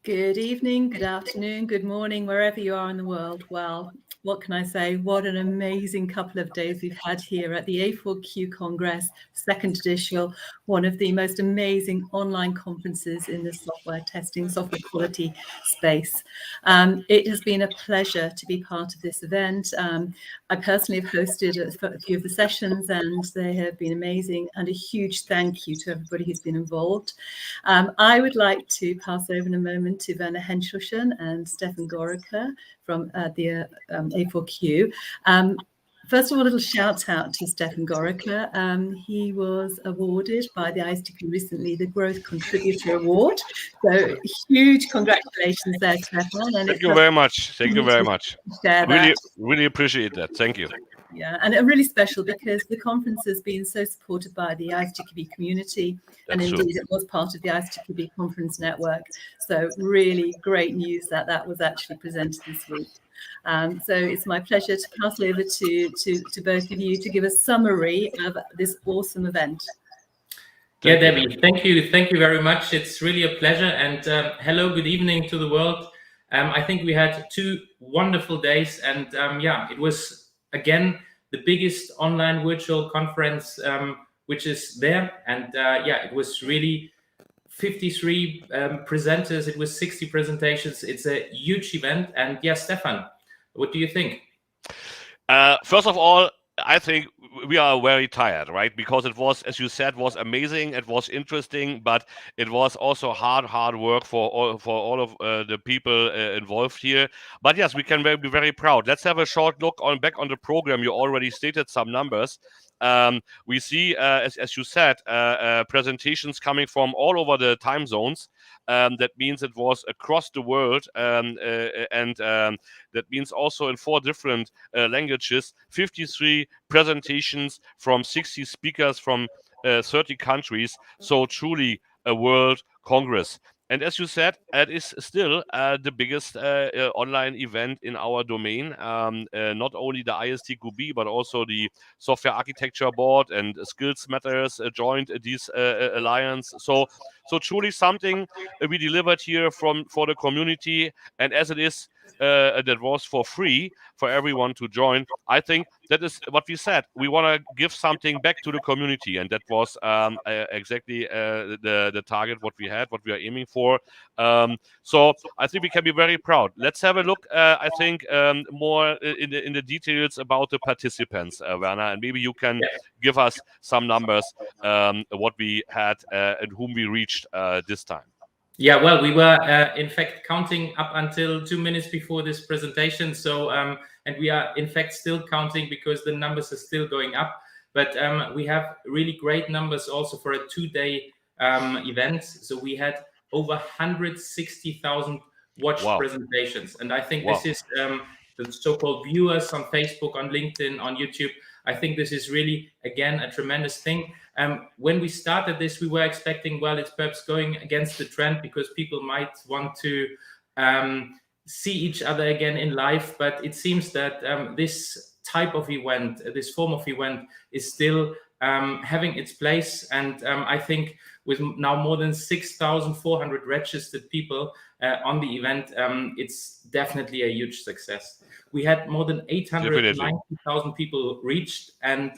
Good evening, good afternoon, good morning, wherever you are in the world. Well, what can I say? What an amazing couple of days we've had here at the A4Q Congress, second edition, one of the most amazing online conferences in the software testing, software quality space. It has been a pleasure to be part of this event. I personally have hosted a few of the sessions and they have been amazing, and a huge thank you to everybody who's been involved. I would like to pass over in a moment to Werner Henschelchen and Stefan Gorica from the A4Q. First of all, a little shout out to Stefan Gorica. He was awarded by the ISTQ recently the Growth Contributor Award. So huge congratulations there, Stefan. And Thank you very much. Thank you very much. Really appreciate that. Thank you. Yeah, and really special because the conference has been so supported by the ISTQB community, and indeed it was part of the ISTQB conference network. So really great news that that was actually presented this week. So it's my pleasure to pass over to both of you to give a summary of this awesome event. Yeah, Debbie, thank you very much. It's really a pleasure, and hello, good evening to the world. I think we had 2 wonderful days, and yeah, it was again the biggest online virtual conference which is there, and yeah, it was really 53 presenters, it was 60 presentations. It's a huge event. And yeah, Stefan, what do you think? First of all, I think we are very tired, right? Because it was, as you said, was amazing. It was interesting, but it was also hard work for all of the people involved here. But yes, we can be very proud. Let's have a short look back on the program. You already stated some numbers. We see, as you said, presentations coming from all over the time zones. That means it was across the world, and that means also in 4 different languages, 53 presentations from 60 speakers from 30 countries. So truly a world congress. And as you said, it is still the biggest online event in our domain. Not only the ISTQB, but also the Software Architecture Board and Skills Matters joined this alliance. So truly something we delivered here for the community. And as it is, that was for free for everyone to join. I think that is what we said. We want to give something back to the community, and that was exactly the target what we are aiming for. So I think we can be very proud. Let's have a look. I think more in the details about the participants, Werner, and maybe you can give us some numbers what we had and whom we reached this time. Yeah, well, we were in fact counting up until 2 minutes before this presentation. So, and we are in fact still counting because the numbers are still going up. But we have really great numbers also for a 2-day event. So we had over 160,000 watched presentations. And I think this is the so-called viewers on Facebook, on LinkedIn, on YouTube. I think this is really, again, a tremendous thing. When we started this, we were expecting, well, it's perhaps going against the trend because people might want to see each other again in live. But it seems that this type of event, this form of event is still having its place. And I think with now more than 6,400 registered people on the event, it's definitely a huge success. We had more than 890,000 people reached, and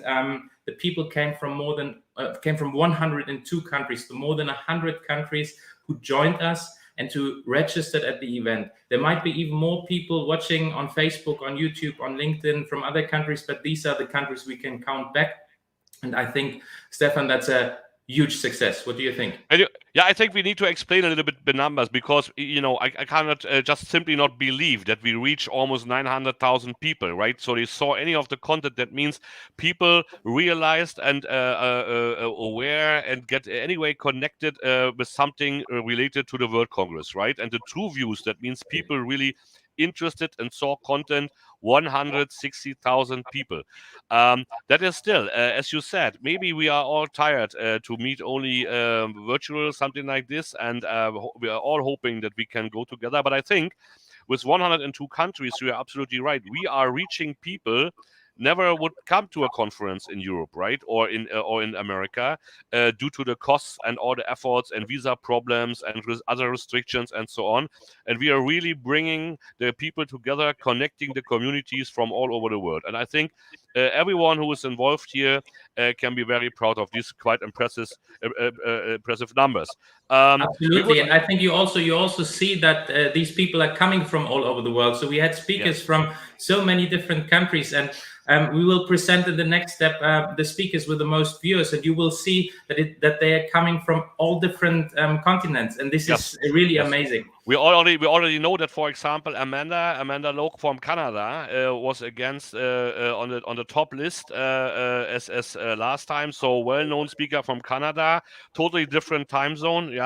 the people came from 102 countries, so more than 100 countries who joined us and who registered at the event. There might be even more people watching on Facebook, on YouTube, on LinkedIn from other countries, but these are the countries we can count back. And I think, Stefan, that's a huge success. What do you think? Yeah, I think we need to explain a little bit the numbers because, you know, I cannot just simply not believe that we reach almost 900,000 people, right? So they saw any of the content. That means people realized and aware and get anyway connected with something related to the World Congress, right? And the true views, that means people really interested and saw content, 160,000 people. That is still, as you said, maybe we are all tired to meet only virtual, something like this, and we are all hoping that we can go together. But I think with 102 countries, you are absolutely right. We are reaching people never would come to a conference in Europe, right, or in America, due to the costs and all the efforts and visa problems and other restrictions and so on. And we are really bringing the people together, connecting the communities from all over the world. And I think everyone who is involved here can be very proud of these quite impressive numbers. Absolutely, and I think you also see that these people are coming from all over the world. So we had speakers Yes. from so many different countries, and we will present in the next step the speakers with the most viewers, and you will see that they are coming from all different continents, and this Yes. is really Yes. amazing. We already know that, for example, Amanda Loke from Canada was against on the top list as last time. So well-known speaker from Canada, totally different time zone,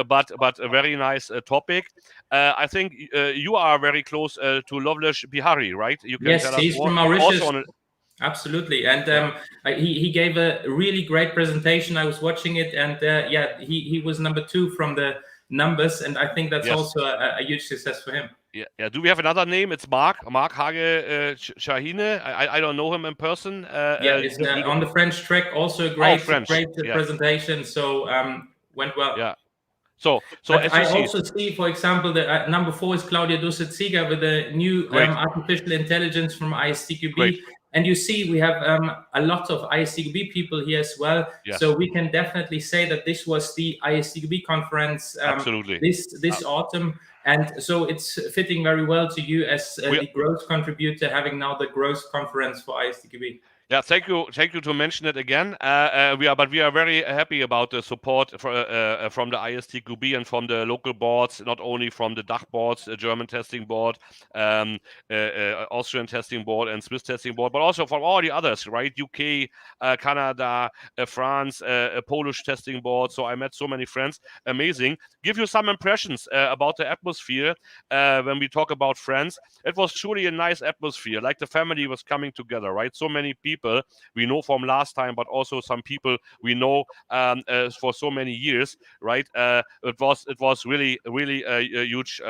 but a very nice topic. I think you are very close to Lovesh Bihari, right? You can Yes, tell us he's more. from Mauritius. Also on Absolutely, and he gave a really great presentation. I was watching it, and he was number 2 from the numbers, and I think that's Yes. also a huge success for him. Yeah. Do we have another name? It's Mark Hage Shahine. I don't know him in person. It's on the French track. Also a great Yeah. presentation. So went well. Yeah. So But as you I see, also see, for example, that number 4 is Claudia Dusset-Ziga with the new Great. artificial intelligence from ISTQB. Great. And you see, we have a lot of ISTQB people here as well. Yes. So we can definitely say that this was the ISTQB conference Absolutely. this autumn. And so it's fitting very well to you as the growth contributor, having now the growth conference for ISTQB. Yeah, thank you to mention it again. We are very happy about the support from the ISTQB and from the local boards, not only from the DACH boards, the German testing board, Austrian testing board, and Swiss testing board, but also from all the others, right? UK, Canada, France, Polish testing board. So I met so many friends. Amazing. Give you some impressions about the atmosphere when we talk about friends. It was truly a nice atmosphere, like the family was coming together, right? So many people we know from last time, but also some people we know for so many years, right? It was really a huge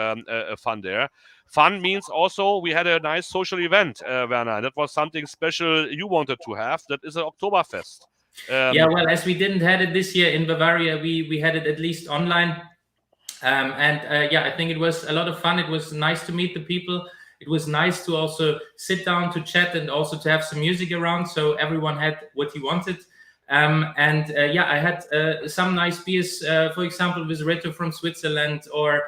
fun there. Fun means also we had a nice social event, Werner. That was something special you wanted to have. That is an Oktoberfest. Well, as we didn't have it this year in Bavaria, we had it at least online. I think it was a lot of fun. It was nice to meet the people. It was nice to also sit down to chat and also to have some music around. So everyone had what he wanted. I had some nice beers, for example, with Reto from Switzerland or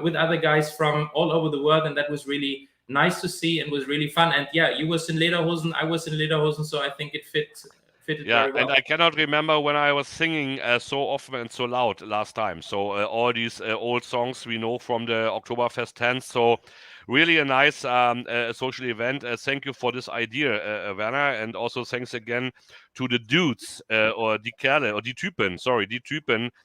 with other guys from all over the world. And that was really nice to see and was really fun. And you was in Lederhosen, I was in Lederhosen. So I think it fitted very well. And I cannot remember when I was singing so often and so loud last time. So all these old songs we know from the Oktoberfest tent. So really a nice social event. Thank you for this idea, Werner, and also thanks again to the dudes or die Kerle or die Typen.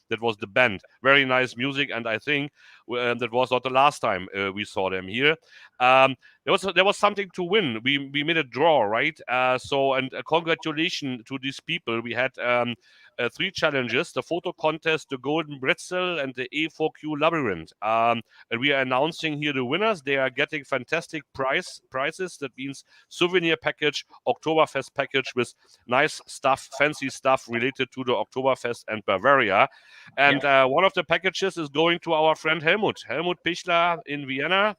That was the band. Very nice music, and I think that was not the last time we saw them here. There was something to win. We made a draw, right? Congratulations to these people. We had 3 challenges: the photo contest, the Golden Bretzel, and the A4Q Labyrinth. And we are announcing here the winners. They are getting fantastic prizes. That means souvenir package, Oktoberfest package with nice stuff, fancy stuff related to the Oktoberfest and Bavaria. And one of the packages is going to our friend Helmut Pichler in Vienna,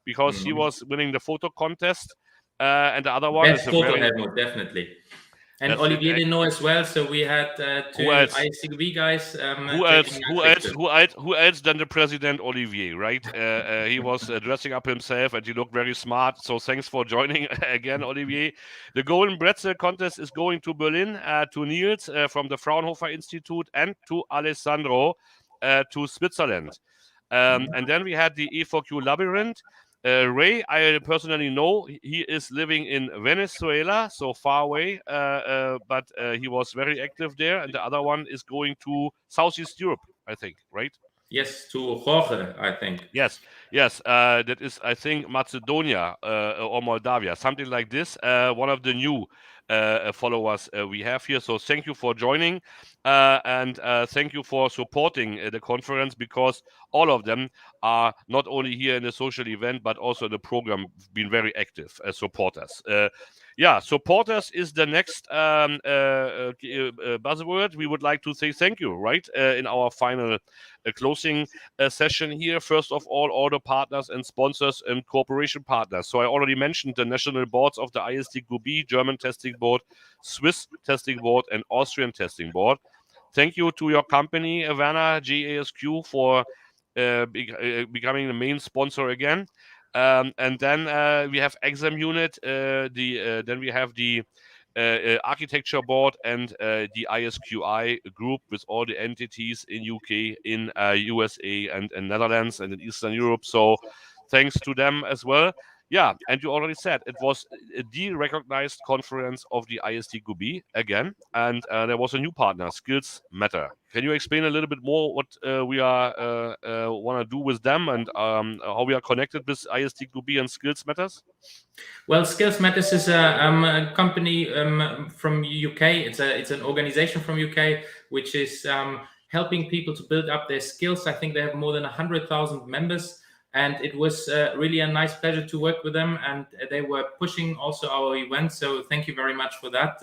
because he was winning the photo contest. And the other one is Helmut, definitely. And Olivier Deneau as well. So we had 2 ISTQB guys. Who else than the president, Olivier, right? He was dressing up himself and he looked very smart. So thanks for joining again, Olivier. The Golden Bretzel contest is going to Berlin, to Niels from the Fraunhofer Institute, and to Alessandro to Switzerland. And then we had the A4Q Labyrinth. Ray, I personally know, he is living in Venezuela, so far away, but he was very active there. And the other one is going to Southeast Europe, I think, right? Yes, to Jorge, I think. Yes. That is, I think, Macedonia or Moldavia, something like this. One of the new followers we have here. So thank you for joining, and thank you for supporting the conference, because all of them are not only here in the social event but also in the program been very active as supporters. Supporters is the next buzzword. We would like to say thank you, right, in our final closing session here. First of all the partners and sponsors and cooperation partners. So I already mentioned the national boards of the ISTQB, German Testing Board, Swiss Testing Board, and Austrian Testing Board. Thank you to your company, Werner, GASQ, for becoming the main sponsor again. And then we have exam unit. Then we have the architecture board and the ISQI group with all the entities in UK, in USA, and Netherlands, and in Eastern Europe. So thanks to them as well. Yeah, and you already said it was the recognized conference of the ISTQB again, and there was a new partner, Skills Matter. Can you explain a little bit more what we are want to do with them, and how we are connected with ISTQB and Skills Matters? Well, Skills Matters is a company from UK. It's an organization from UK which is helping people to build up their skills. I think they have more than 100,000 members, and it was really a nice pleasure to work with them. And they were pushing also our event, so thank you very much for that.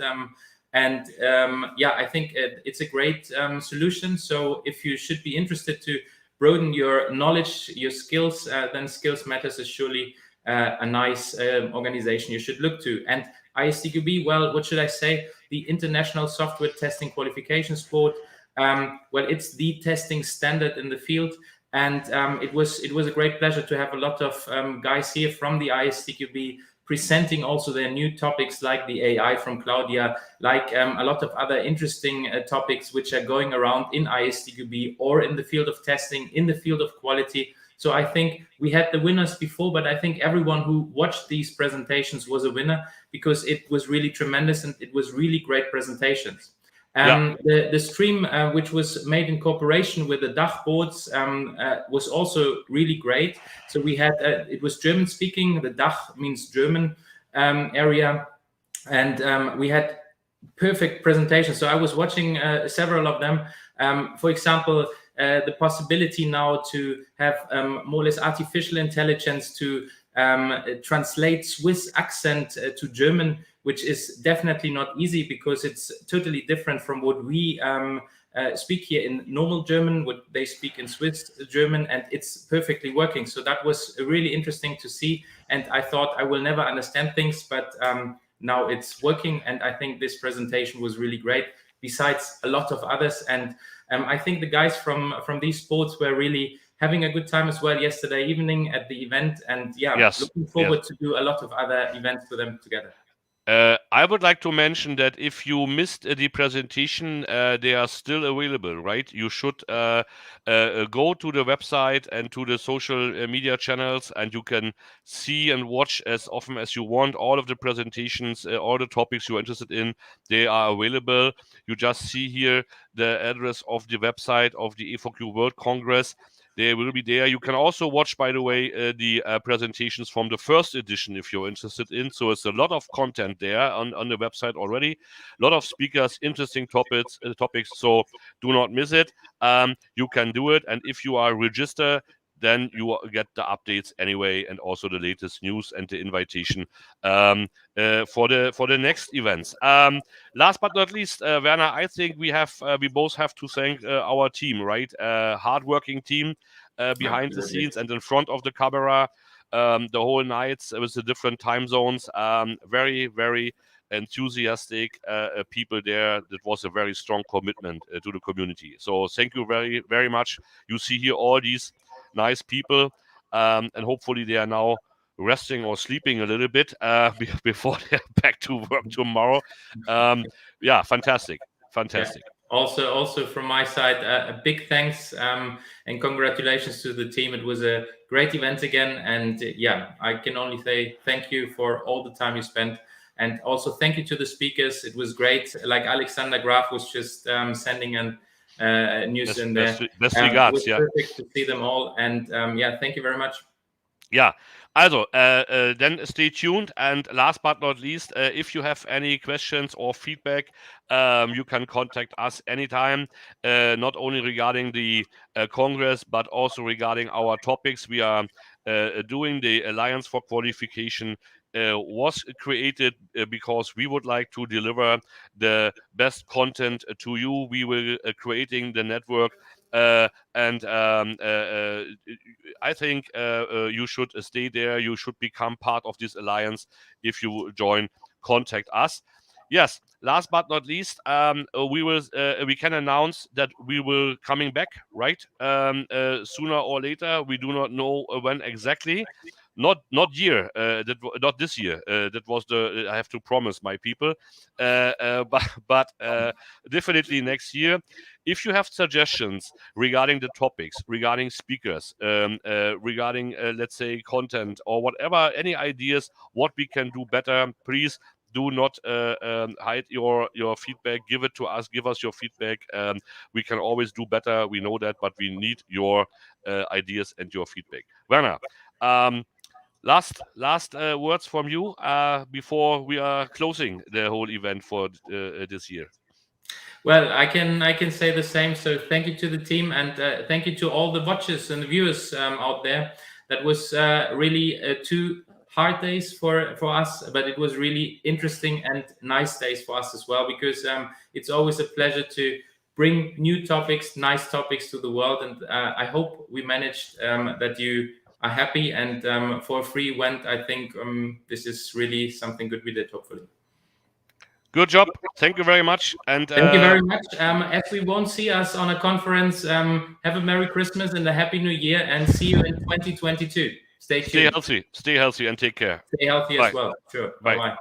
I think it's a great solution. So if you should be interested to broaden your knowledge, your skills, then Skills Matters is surely a nice organization you should look to. And ISTQB, well, what should I say? The International Software Testing Qualifications Board. It's the testing standard in the field. And it was a great pleasure to have a lot of guys here from the ISTQB presenting also their new topics, like the AI from Claudia, like a lot of other interesting topics which are going around in ISTQB or in the field of testing, in the field of quality. So I think we had the winners before, but I think everyone who watched these presentations was a winner, because it was really tremendous and it was really great presentations. The stream, which was made in cooperation with the DACH boards, was also really great. So we had, it was German speaking, the DACH means German area, and we had perfect presentations. So I was watching several of them. For example, the possibility now to have more or less artificial intelligence to translate Swiss accent to German, which is definitely not easy, because it's totally different from what we speak here in normal German, what they speak in Swiss German, and it's perfectly working. So that was really interesting to see. And I thought I will never understand things, but now it's working. And I think this presentation was really great, besides a lot of others. And I think the guys from these sports were really having a good time as well yesterday evening at the event. And looking forward to do a lot of other events with them together. I would like to mention that if you missed the presentation, they are still available, right? You should go to the website and to the social media channels, and you can see and watch as often as you want all of the presentations, all the topics you're interested in. They are available. You just see here the address of the website of the A4Q World Congress. They will be there. You can also watch, by the way, the presentations from the first edition if you're interested in. So it's a lot of content there on the website already. A lot of speakers, interesting topics. So do not miss it. You can do it. And if you are registered, then you will get the updates anyway, and also the latest news and the invitation for the next events. Last but not least, Werner, I think we both have to thank our team, right? Hardworking team behind the scenes and in front of the camera the whole night with the different time zones. Very, very enthusiastic people there. That was a very strong commitment to the community. So thank you very, very much. You see here all these nice people, and hopefully they are now resting or sleeping a little bit before they're back to work tomorrow. Fantastic. Yeah. Also from my side, a big thanks and congratulations to the team. It was a great event again, and I can only say thank you for all the time you spent, and also thank you to the speakers. It was great. Like Alexander Graf was just sending news in there. Best regards. It was perfect to see them all, and thank you very much. Yeah, Also, then stay tuned. And last but not least, if you have any questions or feedback, you can contact us anytime, not only regarding the Congress, but also regarding our topics. We are doing the Alliance for Qualification. Was created because we would like to deliver the best content to you. We will creating the network, and I think you should stay there. You should become part of this alliance. If you join, contact us. Yes. Last but not least, we can announce that we will coming back, right? Sooner or later. We do not know when exactly. Not not this year. That was I have to promise my people, but definitely next year. If you have suggestions regarding the topics, regarding speakers, regarding let's say content or whatever, any ideas what we can do better, please do not hide your feedback. Give it to us. Give us your feedback. We can always do better. We know that, but we need your ideas and your feedback. Werner, last words from you before we are closing the whole event for this year. Well, I can say the same. So thank you to the team, and thank you to all the watchers and viewers out there. That was really 2 hard days for us, but it was really interesting and nice days for us as well, because it's always a pleasure to bring new topics, nice topics to the world. And I hope we managed that you are happy, and for a free event, I think this is really something good we did, hopefully. Good job. Thank you very much. And thank you very much. As we won't see us on a conference, have a Merry Christmas and a Happy New Year, and see you in 2022. Stay tuned. Stay healthy, and take care. Stay healthy Bye. as well. Sure. Bye. Bye-bye.